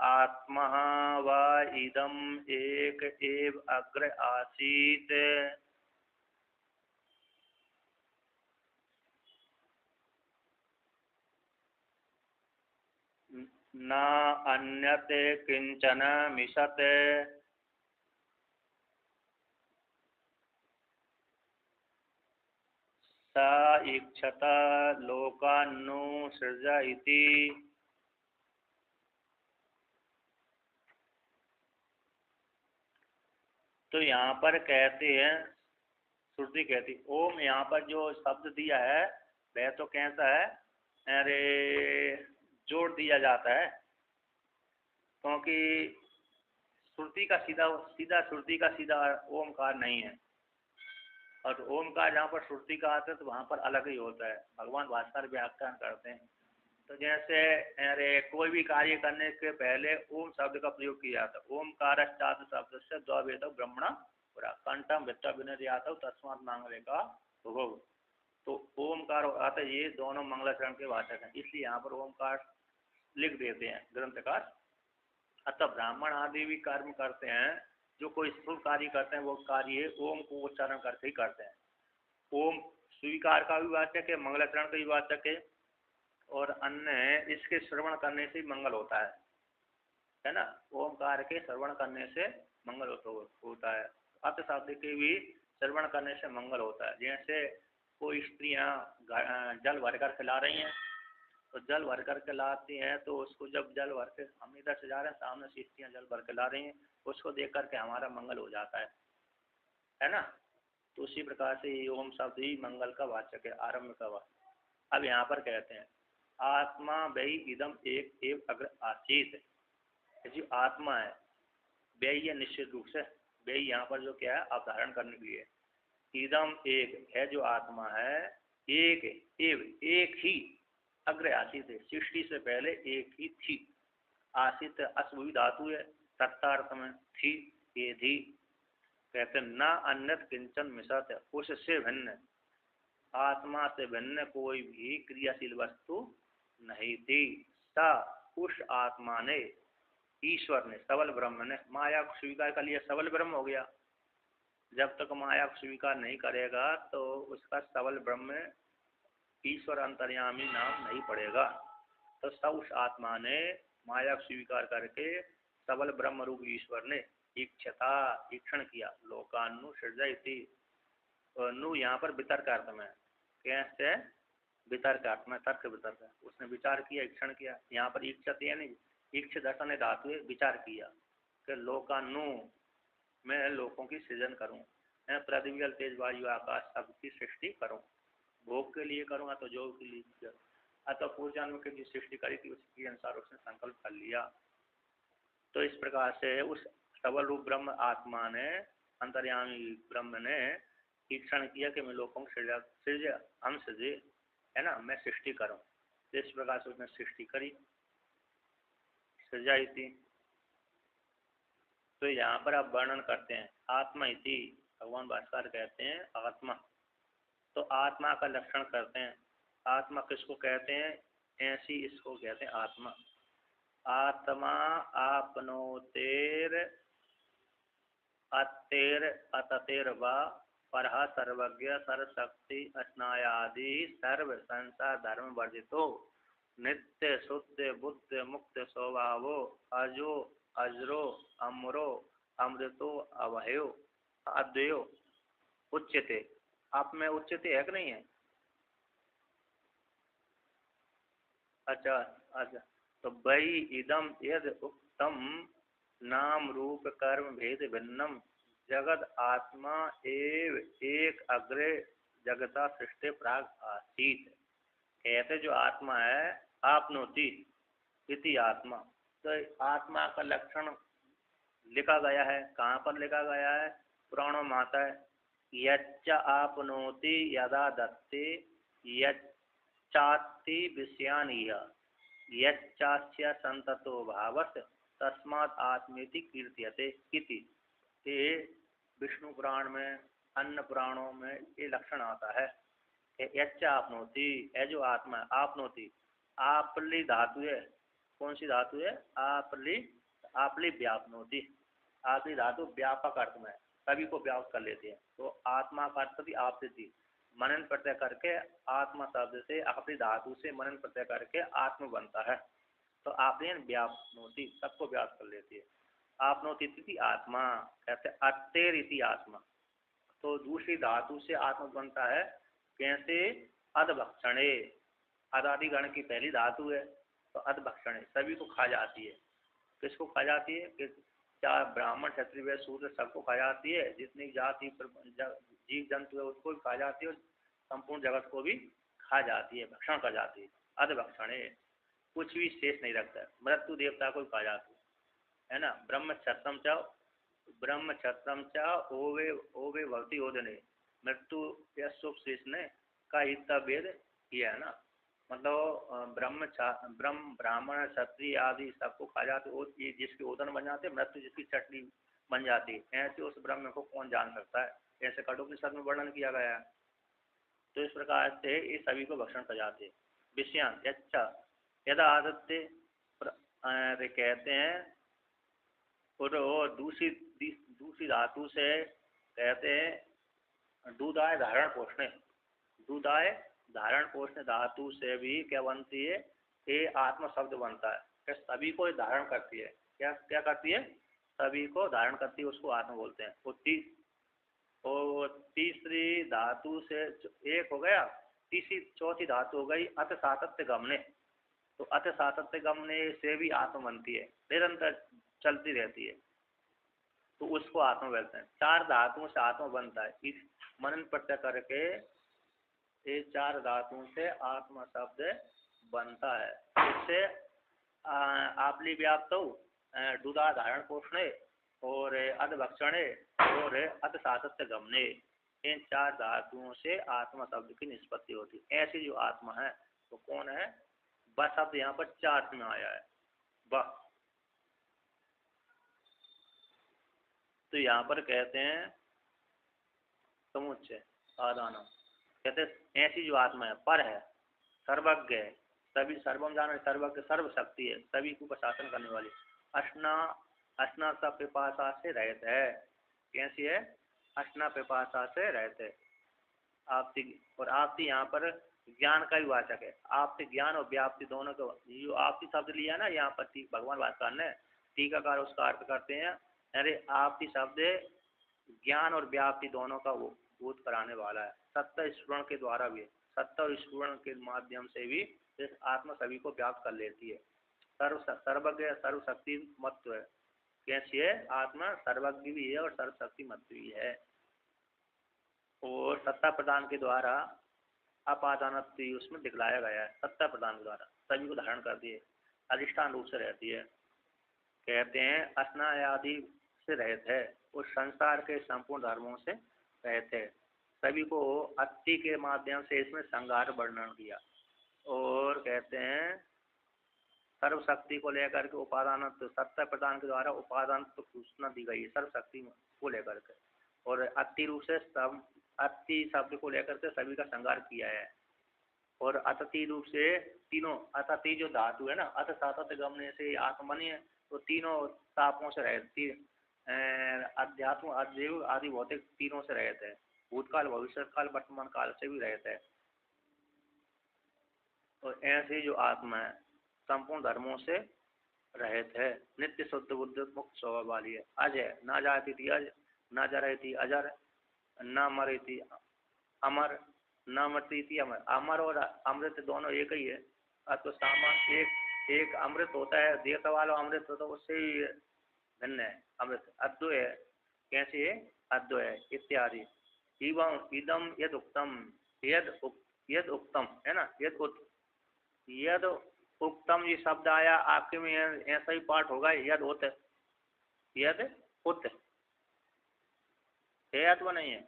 आत्मा व इदम एक एव अग्र आसीत न अन्यत् किंचन मिशत स इक्षत लोकान्नु सृजयति। तो यहाँ पर कहते हैं, श्रुति कहती ओम, यहाँ पर जो शब्द दिया है वह तो कैसा है, अरे जोड़ दिया जाता है, क्योंकि श्रुति का सीधा सीधा श्रुति का सीधा ओमकार नहीं है। और ओमकार जहाँ पर श्रुति का आता है तो वहाँ पर अलग ही होता है। भगवान भास्कर व्याख्यान करते हैं तो जैसे अरे कोई भी कार्य करने के पहले ओम शब्द का प्रयोग किया जाता है। ओमकार शब्द से द्वेत ब्रह्मणा पूरा कंठम वित्ता विनर्यात तस्मात् मांगले का भोग। तो ओमकार आता है, ये दोनों मंगलाचरण के वाचक हैं, इसलिए यहाँ पर ओमकार लिख देते हैं ग्रंथकार। अतः ब्राह्मण आदि भी कर्म करते हैं, जो कोई शुभ कार्य करते हैं वो कार्य ओम को उच्चारण करके ही करते हैं। ओम स्वीकार का भी वाचक है, मंगलाचरण का भी वाचक है, और अन्य इसके श्रवण करने से मंगल होता है ना। ओमकार के श्रवण करने से मंगल होता है। अर्थ शब्द के भी श्रवण करने से मंगल होता है। जैसे कोई स्त्रियाँ जल भरकर खिला रही हैं, तो जल भर कर के लाती हैं, तो उसको जब जल भर के हम इधर से जा रहे हैं, सामने से स्त्रियाँ जल भर के ला रही हैं, उसको देख करके हमारा मंगल हो जाता है ना। तो उसी प्रकार से ये ओम शब्द ही मंगल का वाचक है, आरंभ का वाचक। अब यहाँ पर कहते हैं आत्मा वही इदम एक एव अग्र आसीत, जो आत्मा है व्यय है, निश्चित रूप से व्यय यहाँ पर जो क्या है अवधारण करने के लिए। इदम एक है, जो आत्मा है, एक एव एक ही, अग्र आसित है, सृष्टि से पहले एक ही थी। आसित अश्वि धातु है, तत्तार्थ में थी, ये थी। कहते न अन्यत किंचन मिशत है, उससे भिन्न, आत्मा से भिन्न कोई भी क्रियाशील वस्तु नहीं थी। सा उस आत्मा ने, ईश्वर ने, सबल ब्रह्म ने माया को स्वीकार कर लिया, सबल ब्रह्म हो गया। जब तक माया को स्वीकार नहीं करेगा तो उसका सबल ब्रह्म ईश्वर अंतर्यामी नाम नहीं पड़ेगा। तो सब उस आत्मा ने माया को स्वीकार करके सबल ब्रह्म रूप ईश्वर ने इच्छता ईक्षण किया, लोकानु सृजयति। नु यहाँ पर वितर्क अर्थ में, कैसे वितर्क अर्थ में, तर्क वितर्क, उसने विचार किया, ईक्षण किया। यहाँ पर इच्छत यानी इक्ष दर्शन धातु विचार किया कि लोकानु, मैं लोगों की सृजन करूं, मैं पृथ्वी जल तेज वायु आकाश सबकी सृष्टि करूं। भोग के लिए करूंगा तो जोग के लिए, अतः पूर्व जन्म की जो सृष्टि करी थी उसके अनुसार उसने संकल्प कर लिया। तो इस प्रकार से उस सबल रूप ब्रह्म आत्मा ने, अंतर्यामी ब्रह्म ने ईक्षण किया कि मैं लोगों को सृजे, हम सृजे, है ना, मैं सृष्टि करूं। तो इस प्रकार से उसने सृष्टि करी, सृजाई थी। तो यहाँ पर आप वर्णन करते हैं आत्मा इति, भगवान भास्कर कहते हैं आत्मा। तो आत्मा का लक्षण करते हैं। आत्मा किसको कहते हैं, ऐसी इसको कहते हैं आत्मा। आत्मा आपनोतेर अतेर अततेर व परहा सर्वज्ञ सर्वशक्ति अस्नायादि सर्व संसार धर्म वर्जितो नित्य शुद्ध बुद्ध मुक्त स्वभावो अजो अजरो अमरो अमृतो अभयो अद्वयो उच्यते। आप में उच्यते है कि नहीं है? अच्छा अच्छा। तो वही इदम यद उत्तम नाम रूप कर्म भेद भिन्नम जगद आत्मा एव एक अग्रे जगता सृष्टि प्राग आसीत। कहते जो आत्मा है आपनोति इति आत्मा। तो आत्मा का लक्षण लिखा गया है, कहाँ पर लिखा गया है? पुराणों में आता है यच्च आपनोति यदा दत्ते यच्चाति विषयान यच्चास्य संततो भावस तस्मात् आत्मेति कीर्त्यते इति। ये विष्णु पुराण में, अन्य पुराणों में ये लक्षण आता है। यच्च आपनोति, है जो आत्मा आपनोति, आपली धातु है, कौन सी धातु है? आपली, आपली व्यापनोति। आपली धातु व्यापक अर्थ में सभी को व्याप्त कर लेती है। तो आत्मा का अर्थ भी आपसे थी, मनन प्रत्यय करके आत्मा शब्द से आपली धातु से मनन प्रत्यय करके आत्म बनता है। तो आपने व्यापनोति, सबको व्याप्त कर लेती है। आपनोति थी आत्मा, कहते अत्तेरिति आत्मा। तो दूसरी धातु से आत्मा बनता है कैसे? अधभक्षणे, अदादि गण की पहली धातु है, तो अधभक्षणे सभी को खा जाती है। किसको खा जाती है? कि चाहे ब्राह्मण क्षत्रिय वैश्य शूद्र सबको खा जाती है, जितनी जाति जीव जंतु है उसको भी खा जाती है, और संपूर्ण जगत को भी खा जाती है, भक्षण कर जाती है। अधभक्षणे, कुछ भी शेष नहीं रखता है। मृत्यु देवता को भी खा जाती है ना। ब्रह्मक्षत्रम च, ब्रह्मक्षत्रम च ओवे ओवे भवती ओदने, मृत्यु या शुभ शेष ने का इतना भेद किया है ना। मतलब ब्रह्म ब्राह्मण क्षत्रिय आदि सबको खा जाते, ये जिसके ओदन बन जाते, मृत्यु जिसकी चटनी बन जाती, ऐसे उस ब्रह्म को कौन जान सकता है? ऐसे कठोपनिषद में वर्णन किया गया है। तो इस प्रकार से ये सभी को भक्षण कर जाते। विषयान अच्छा यदा आदत्य कहते हैं, और दूसरी धातु से कहते हैं दूधाय धारण पोषण, दूधाय धारण पोषण धातु से भी क्या बनती है? ये आत्म शब्द बनता है। क्या सभी को धारण करती है? क्या क्या करती है? सभी को धारण करती है, उसको आत्मा बोलते हैं। और तीसरी धातु से एक हो गया, तीसरी चौथी धातु हो गई अत सातत्य गमने। तो अत सातत्य गमने से भी आत्मा बनती है, निरंतर चलती रहती है, तो उसको आत्मा बोलते हैं। चार धातुओं से आत्मा बनता है। इस मनन प्रत्यय करके ये चार धातुओं से आत्मा शब्द बनता है। इससे आपली व्याप्त दुधा धारण पोषणे और अधभक्षणे और अत सातत्य गमने, इन चार धातुओं से आत्मा शब्द की निष्पत्ति होती है। ऐसी जो आत्मा है वो कौन है? ब शब्द यहाँ पर चार में आया है, ब। तो यहाँ पर कहते हैं समुच्चय आदान, कहते ऐसी जो आत्मा है पर है, सर्वज्ञ है, सभी सर्वम जान, सर्वज्ञ सर्वशक्ति है, सभी को प्रशासन करने वाली। अश्ना, अश्ना सा पिपासा से रहित है। कैसी है? अश्ना पिपासा से रहित है। आपसी, और आपसी यहाँ पर ज्ञान का भी वाचक है। आपसे ज्ञान और व्याप्ति दोनों को, जो आपसी शब्द लिया ना यहाँ पर भगवान भास्कर ने, टीकाकार उसका अर्थ करते हैं, अरे आपसी शब्द ज्ञान और व्याप्ति दोनों का वो बोध कराने वाला है। सत्य स्फुरण के द्वारा भी, सत्य और स्फुरण के माध्यम से भी इस आत्मा सभी को व्याप्त कर लेती है। सर्वज्ञ सर्वशक्ति मत्व है। कैसी है? आत्मा सर्वज्ञ भी है और सर्वशक्ति मत्व भी है। और सत्ता प्रदान के द्वारा अपादानत्व उसमें दिखलाया गया है। सत्ता प्रदान के द्वारा सभी को धारण करती है, अधिष्ठान रूप से रहती है। कहते हैं असना आदि से रहित है और संसार के संपूर्ण धर्मों से रहित है। सभी को अति के माध्यम से इसमें संहार वर्णन किया। और कहते हैं सर्वशक्ति को लेकर के उपादान, सत्ता प्रदान के द्वारा उपादान तो सूचना दी गई है सर्वशक्ति को लेकर के। और अति रूप से सब, अति शब्द को लेकर के सभी का संहार किया है। और अतति रूप से तीनों, अतति जो धातु है ना, अत सातत्य गमने से आत्मा बनी है, तो तीनों तापों से रहती, अध्यात्म अध्यय आदि भौतिक तीनों से रहते हैं। भूतकाल भविष्य काल वर्तमान काल से भी रहते हैं। और ऐसे जो आत्मा है संपूर्ण धर्मों से रहित है, नित्य शुद्ध बुद्ध मुक्त स्वभाव वाली है। अजय, ना जाती थी अज, ना जा रही थी अजर, ना मरी थी अमर, न मरती थी अमर। अमर और अमृत दोनों एक ही है। तो सामान एक अमृत होता है, देवता वाला अमृत होता है, उससे ही भिन्न है अमृत। अद्वय है। कैसे है? अद्वय है इत्यादि। इदम यद उक्तम, यद उक्तम है ना, यद उक्तम ये शब्द आया आपके में, ऐसा ही पाठ होगा। यद उत, यद उत है अथवा नहीं है?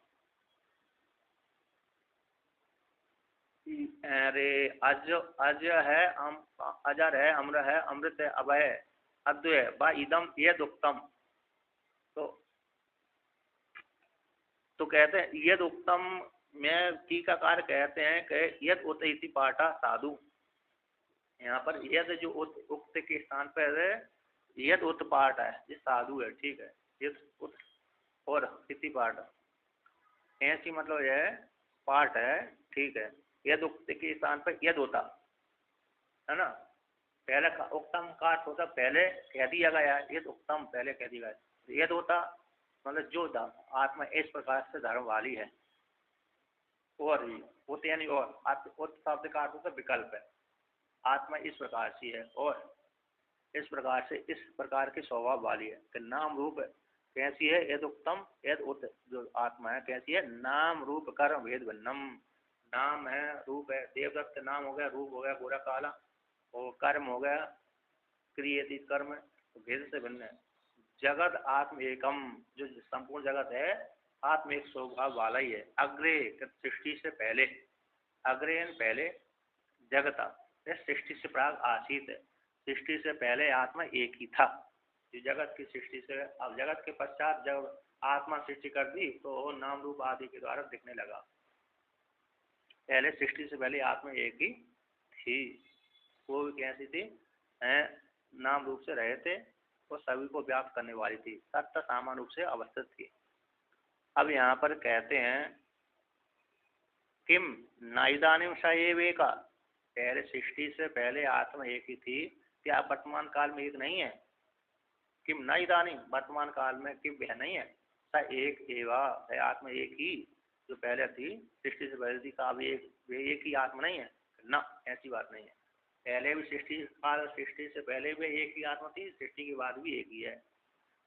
अरे अज, अज है, अजर है, अम्र है, अमृत है, अभय है, अद्वय है, बा इदम यद उक्तम। तो कहते हैं यद उक्तम में टीकाकार कहते हैं कि यद उत इति पाठा साधु, यहाँ पर यद जो उक्त के स्थान पर यद उत पाठ है, ये साधु है, ठीक है। यद उत और इति पाठ ऐसी मतलब यह पाठ है, ठीक है। यद उक्त के स्थान पर यद होता है ना, पहले उत्तम का अर्थ होता पहले कह दिया गया है, यद उत्तम पहले कह दिया गया। यद होता मतलब जो आत्मा इस प्रकार से धर्म वाली है, और ही होते यानी और शब्द का अर्थ होता विकल्प है, आत्मा इस प्रकार से है और इस प्रकार से इस प्रकार के स्वभाव वाली है। तो नाम रूप कैसी है, यद उत्तम यद उत जो आत्मा है कैसी है, नाम रूप कर्म भेद भिन्नम, नाम है रूप है, देवदत्त नाम हो गया, रूप हो गया गोरा काला, और कर्म हो गया क्रियति कर्म, तो भेद से भिन्न है। जगत आत्म एकम, जो संपूर्ण जगत है आत्म एक स्वभाव वाला ही है। अग्रे सृष्टि से पहले, अग्रे पहले जगता सृष्टि से प्राग आसीत है, सृष्टि से पहले आत्मा एक ही था। जो जगत की सृष्टि से, अब जगत के पश्चात जब आत्मा सृष्टि कर दी तो नाम रूप आदि के द्वारा दिखने लगा। पहले सृष्टि से पहले आत्मा एक ही थी, वो भी कैसी थी, नाम रूप से रहे थे और सभी को व्याप्त करने वाली थी, तत्त सामान्य रूप से अवस्थित थी। अब यहाँ पर कहते हैं किम नाइदानिम स एवेका, पहले सृष्टि से पहले आत्मा एक ही थी, क्या वर्तमान काल में एक नहीं है। किम नाइदानिम, वर्तमान काल में किम वह नहीं है, स एक एवा है आत्मा एक ही, जो पहले थी सृष्टि से पहले थी, का भी एक ही आत्मा नहीं है ना, ऐसी बात नहीं है। पहले भी सृष्टि से पहले भी एक ही आत्मा थी, सृष्टि के बाद भी एक ही है।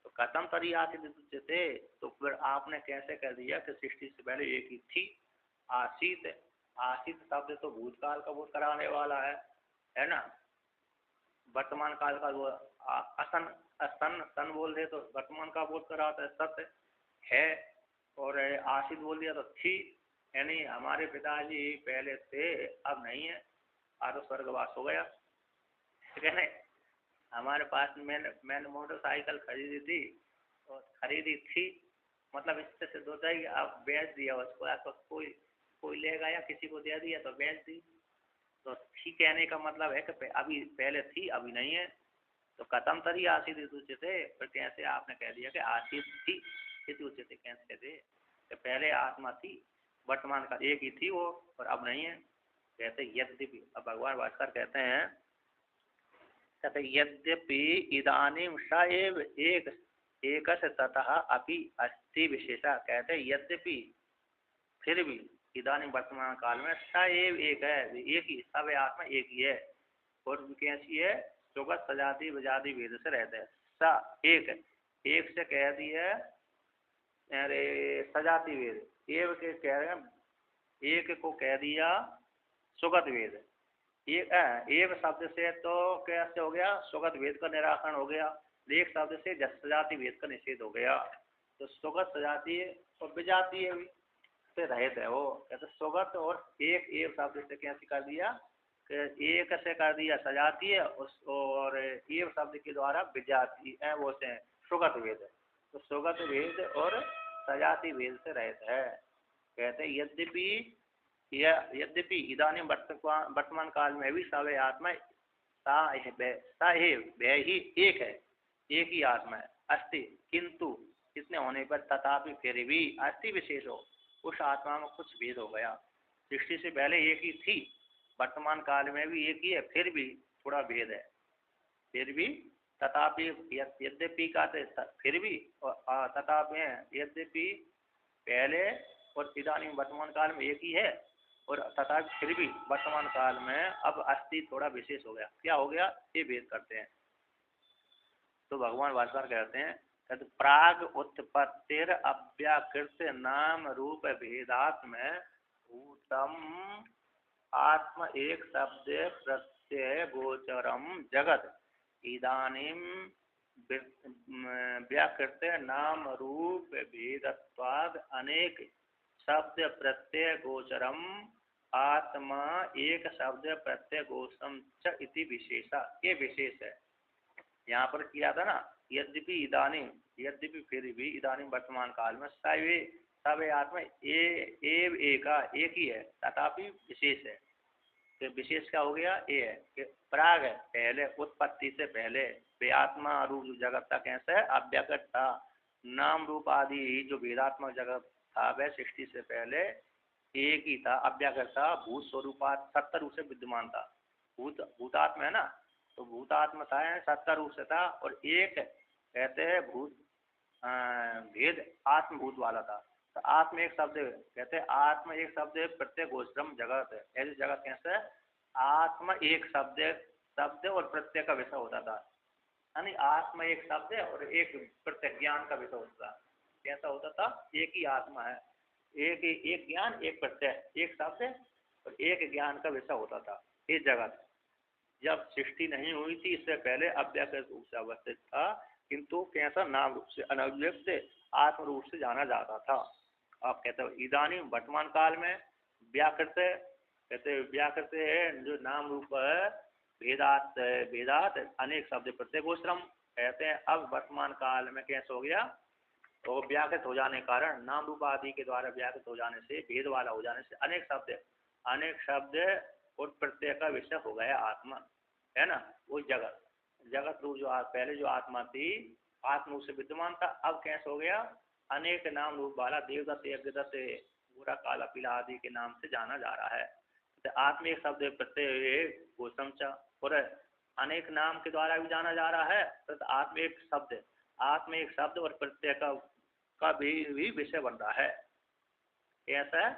तो खत्म तरी आसित थे, तो फिर आपने कैसे कह दिया कि सृष्टि से पहले एक ही थी। आसित, आसित शब्द तो भूतकाल का बोध कराने वाला है ना। वर्तमान काल का वो असन सन सन बोल दे तो वर्तमान का बोध कराता है, सत्य है, और आसित बोल दिया तो थी, यानी हमारे पिताजी पहले थे अब नहीं है, आज तो स्वर्गवास हो गया। कहने हमारे पास मैंने मोटरसाइकिल खरीदी थी, और खरीदी थी मतलब इससे सिद्ध होता है कि आप बेच दिया उसको, आपको कोई लेगा या किसी को दे दिया तो बेच दी, तो थी कहने का मतलब है कि अभी पहले थी अभी नहीं है। तो कथम तरी आसित उच्यते, फिर कैसे आपने कह दिया कि आसित थी इति उच्यते, कैसे कहते कि पहले आत्मा थी, वर्तमान का एक ही थी वो और अब नहीं है। कहते यद्यपि, अब भगवान भास्कर कहते हैं यद्यपि इदानीम स एव एक ततः अपि अस्ति विशेषा, कहते यद्यपि फिर भी इदानीम वर्तमान काल में स एव एक है, एक ही सब आत्मा एक ही है, और कैसी है, सुगत सजाति विजाति भेद से रहते हैं। स एक से कह दिया अरे सजाति भेद, एक के कह रहे हैं, एक को कह दिया सुगत भेद, एक शब्द से तो कैसे हो गया, सुगत भेद का निराकरण हो गया, एक शब्द से सजाति भेद का निषेध हो गया। तो सुगत सजाति और विजातीय से रहित है वो, कहते सुगत, और एक शब्द से कैसे कर दिया, एक से कर दिया सजातीय और एक शब्द के द्वारा विजातीय वो से सुगत भेद। तो सुगत भेद और सजाति भेद से रहित है। कहते यद्यपि इदानीं वर्तमान काल में भी सवै आत्मा सा ही एक है, एक ही आत्मा है, अस्ति, किंतु इतने होने पर तथापि फिर भी अस्ति विशेष हो, उस आत्मा में कुछ भेद हो गया। सृष्टि से पहले एक ही थी, वर्तमान काल में भी एक ही है, फिर भी थोड़ा भेद है। फिर भी तथापि, यद्यपि का फिर भी, और तथापि यद्यपि पहले और इदानीं वर्तमान काल में एक ही है, और तथा फिर भी वर्तमान काल में अब अस्थि थोड़ा विशेष हो गया। क्या हो गया, ये भेद करते हैं। तो भगवान भास्कर कहते हैं प्राग उत्पत्तिर अव्याकृत नाम रूप भेदात्म भूतम आत्म एक शब्द प्रत्यय गोचरम जगत इदानीम व्याकृत नाम रूप भेदत्वाद अनेक शब्द प्रत्यय गोचरम आत्मा एक शब्द प्रत्यय गोचरम च इति विशेषा, ये विशेष है। यहाँ पर किया था ना, यद्यपि इदानीं, यद्यपि फिर भी इदानीं वर्तमान काल में सब आत्मा एव एका एक ही है, तथापि विशेष है। तो विशेष क्या हो गया, ये है कि प्राग है, पहले उत्पत्ति से पहले वेदात्मा रूप जगत था कैसे है, अव्यक्त था। नाम रूप आदि जो वेदात्मक जगत था वह सृष्टि से पहले एक ही था, अव्यक्त था, भूत स्वरूपात सत्य रूप से विद्यमान था। भूतात्मा है ना, तो भूतात्मा था सत्य रूप से था, और एक कहते हैं भूत भेद आत्मभूत वाला था। तो आत्म एक शब्द कहते हैं, आत्म एक शब्द प्रत्येक गोचरम जगत है, ऐसी जगत कैसे है, आत्म एक शब्द शब्द और प्रत्यय का विषय होता था, यानी आत्मा एक शब्द है और एक प्रत्यय ज्ञान का विषय होता था। कैसा होता था, एक ही आत्मा है, एक ज्ञान एक प्रत्यय, एक शब्द और एक ज्ञान का विषय होता था। ये जगत जब सृष्टि नहीं हुई थी इससे पहले अव्यक्त रूप से अवस्थित था, किंतु कैसा नाम रूप से अनव्यक्त आत्म रूप से जाना जाता था। आप कहते हो इदानी वर्तमान काल में व्याकृत कहते व्याकृत है जो नाम रूप है, भेदात भेदात अनेक शब्द प्रत्येक गोचरम कहते हैं। अब वर्तमान काल में कैसे हो गया, तो व्याकृत हो जाने के कारण नाम रूप आदि के द्वारा व्याकृत हो जाने से, भेद वाला हो जाने से अनेक शब्द और प्रत्यय का विषय हो गया आत्मा, है ना। वो जगत रूप जो पहले जो आत्मा थी आत्म रूप से विद्यमान था, अब कैसे हो गया, अनेक नाम रूप वाला देवदत्त यज्ञदत्त बुरा काला पीला आदि के नाम से जाना जा रहा है। तो आत्मिक शब्द प्रत्यय गोसम और अनेक नाम के द्वारा भी जाना जा रहा है। तो आत्मिक शब्द और प्रत्यय का भी विषय बन रहा है। कैसा है,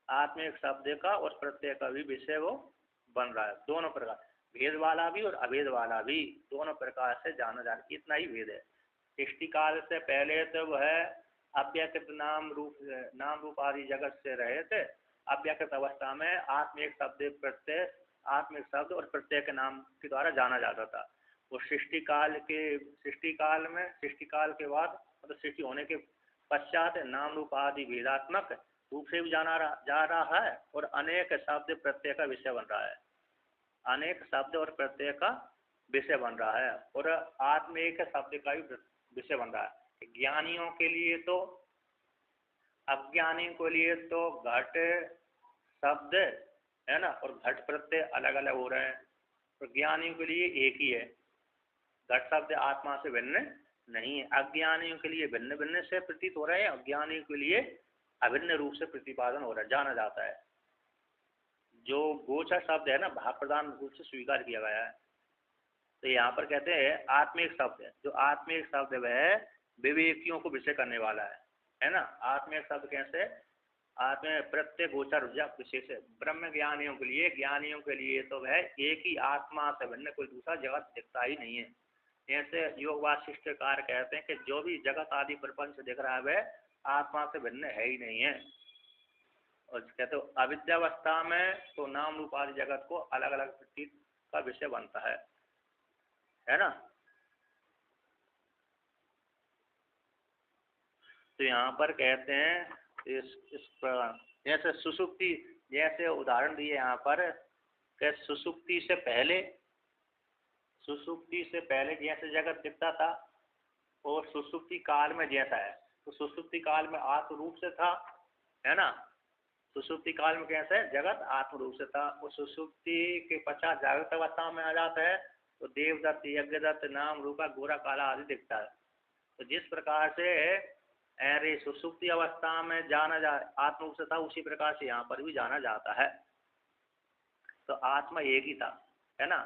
आत्मिक शब्द का और प्रत्यय का भी विषय वो बन रहा है। दोनों प्रकार, भेद वाला भी और अभेद वाला भी, दोनों प्रकार से जाना जा रहा है। इतना ही भेद है। सृष्टि काल से पहले तो वह अव्यक्त नाम रूप आदि जगत से रहे थे। अव्यक्त अवस्था में आत्मिक शब्द और प्रत्यय के नाम के द्वारा जाना जाता था। और सृष्टि काल के बाद मतलब सृष्टि होने के पश्चात नाम रूप आदि भेदात्मक रूप से भी जाना जा रहा है, और अनेक शब्द प्रत्यय का विषय बन रहा है। अनेक शब्द और प्रत्यय का विषय बन रहा है, और आत्म एक शब्द का भी विषय बन रहा है। ज्ञानियों के लिए तो, अज्ञानियों के लिए तो घट शब्द है ना और घट प्रत्यय अलग अलग हो रहे हैं, तो ज्ञानियों के लिए एक ही है। घट शब्द आत्मा से भिन्न नहीं है। अज्ञानियों के लिए भिन्न भिन्न से प्रतीत हो रहे हैं, अज्ञानियों के लिए अभिन्न रूप से प्रतिपादन हो रहा है, जाना जाता है। जो गोचर शब्द है ना भाव प्रधान रूप से स्वीकार किया गया है। तो यहाँ पर कहते हैं आत्मिक शब्द है, जो आत्मिक शब्द वह विवेकियों को विषय करने वाला है ना। आत्मिक शब्द कैसे, आत्म प्रत्यय गोचर विशेष है। ब्रह्म ज्ञानियों के लिए तो वह एक ही आत्मा से भिन्न कोई दूसरा जगत दिखता ही नहीं है। ऐसे योग वाशिष्ठकार कहते हैं कि जो भी जगत आदि प्रपंच दिख रहा है वह आत्मा से भिन्न है ही नहीं है। और कहते हो अविद्यावस्था में तो नाम रूप आदि जगत को अलग अलग प्रतीत का विषय बनता है ना। तो यहाँ पर कहते हैं इस जैसे सुसुप्ति, जैसे उदाहरण दिए यहाँ पर कि सुसुप्ति से पहले जैसे जगत दिखता था और सुसुप्ति काल में जैसा है, तो सुसुप्ति काल में आत्म रूप से था, है ना। सुसुप्ति काल में कैसा है, जगत आत्म रूप से था। और सुसुप्ति के पश्चात जागृत अवस्था में आ जाता है तो देवदत्त यज्ञदत्त नाम रूपा गोरा काला आदि दिखता है। तो जिस प्रकार से अरे सुसुप्ति अवस्था में आत्म रूप से था, उसी प्रकार से यहाँ पर भी जाना जाता है। तो आत्मा एक ही था, है ना।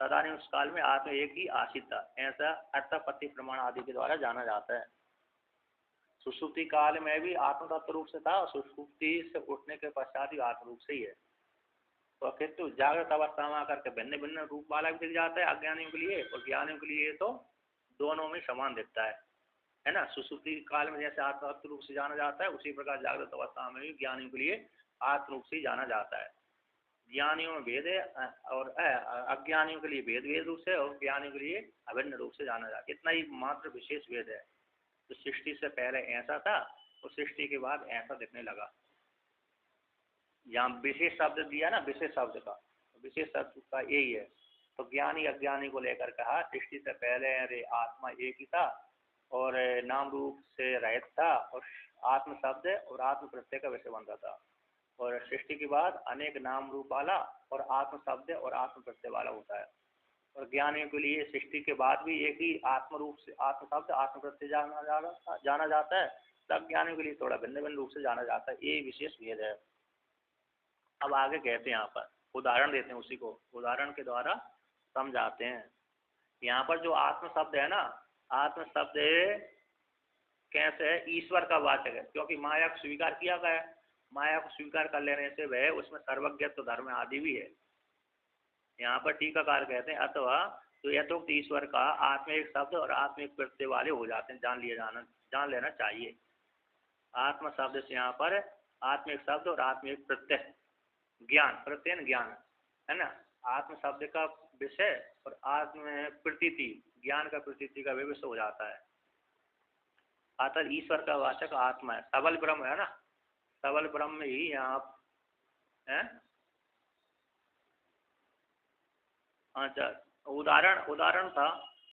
तदानीं उस काल में आत्मा एक ही आशित था, ऐसा अर्थपत्ति प्रमाण आदि के द्वारा जाना जाता है। सुसुप्ति काल में भी आत्म तत्व रूप से था और सुसुप्ति से उठने के पश्चात भी आत्म रूप से ही है। तो किंतु जागृत अवस्था में आकर के भिन्न भिन्न रूप वाला भी दिख जाता है अज्ञानियों के लिए, और ज्ञानियों के लिए तो दोनों में समान दिखता है ना। सुसुप्ति काल में जैसे आत्म तत्व रूप से जाना जाता है, उसी प्रकार जागृत अवस्था में भी ज्ञानियों के लिए आत्म रूप से जाना जाता है। ज्ञानियों में भेद है और अज्ञानियों के लिए भेद रूप से, और ज्ञानियों के लिए अभिन्न रूप से जाना जाता है। इतना ही मात्र विशेष भेद है। तो सृष्टि से पहले ऐसा था और सृष्टि के बाद ऐसा दिखने लगा। यहाँ विशेष शब्द दिया ना, विशेष शब्द का यही है। तो ज्ञानी अज्ञानी को लेकर कहा सृष्टि से पहले अरे आत्मा एक ही था और नाम रूप से रहित था, और आत्म शब्द और आत्म प्रत्यय का विषय बनता था। और सृष्टि के बाद अनेक नाम रूप वाला और आत्म शब्द और आत्म प्रत्यय वाला होता है। और ज्ञानियों के लिए सृष्टि के बाद भी एक ही आत्म रूप से आत्म शब्द आत्म प्रत्यय जाना जाता है। सब ज्ञानियों के लिए थोड़ा भिन्न भिन्न रूप से जाना जाता है, ये विशेष भेद है। अब आगे कहते हैं, यहाँ पर उदाहरण देते हैं, उसी को उदाहरण के द्वारा समझाते हैं। यहाँ पर जो आत्म शब्द है ना, आत्म शब्द कैसे है, ईश्वर का वाचक है, क्योंकि माया को स्वीकार किया गया है। माया को स्वीकार कर लेने से वह उसमें सर्वज्ञत्व धर्म आदि भी है। यहाँ पर टीकाकार कहते हैं अथवा तो यथोक्त ईश्वर का आत्मिक शब्द और आत्मिक प्रत्यय वाले हो जाते हैं, जान लेना चाहिए। आत्म शब्द से यहाँ पर आत्मिक शब्द और आत्मिक प्रत्यय ज्ञान, प्रत्यय ज्ञान है ना, आत्म शब्द का विषय और आत्म प्रतीति ज्ञान का प्रतीति का विषय हो जाता है। अतः ईश्वर का वाचक आत्मा है, सबल ब्रह्म है ना, सबल ब्रह्म ही यहाँ है। अच्छा, उदाहरण था